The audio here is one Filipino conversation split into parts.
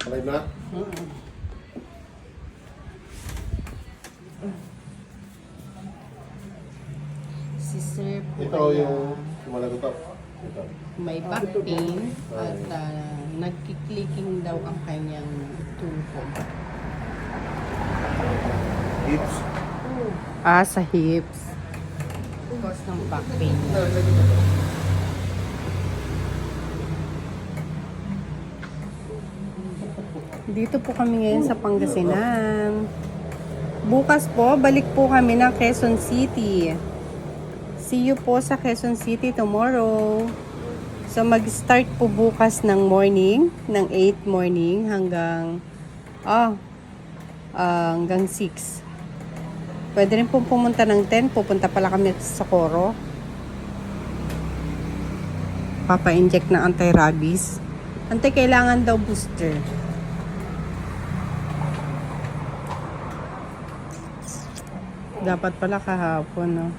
Live na? Si Sir po Ito ay, yung lumalagot. Ito. may back pain at nagkiklicking daw ang kanyang tuhod. Hips. Sa hips. Cause ng back pain. Dito po kami ngayon sa Pangasinan. Bukas po, balik po kami ng Quezon City. See you po sa Quezon City tomorrow. So mag-start po bukas ng morning, ng 8 morning hanggang 6. Pwede rin po pumunta ng 10, pupunta pala kami sa Coro. Papa-inject na anti-rabies. Kailangan daw booster. Dapat pala kahapon, no?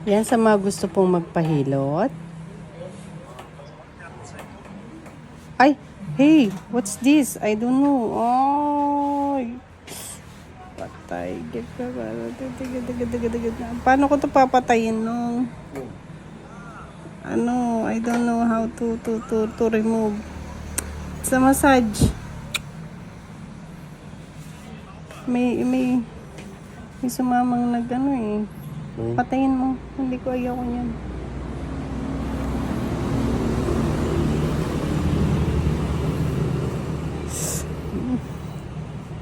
Yan sa mga gusto pong magpahilot. Ay, hey, what's this? I don't know. Ay, patay. Paano ko to papatayin, no? I don't know how to remove. Sa massage. May sumamang eh. Patayin mo. Hindi ko ayoko niyan.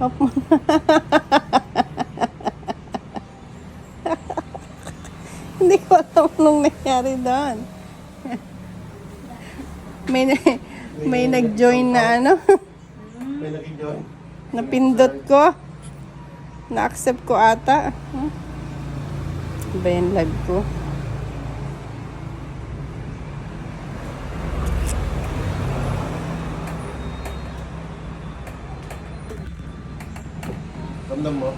Up mo. Hindi ko alam nung nangyari doon. May nag-join na May nag-join. napindot ko. Na-accept ko ata. Ba yung live ko? Ramdam mo?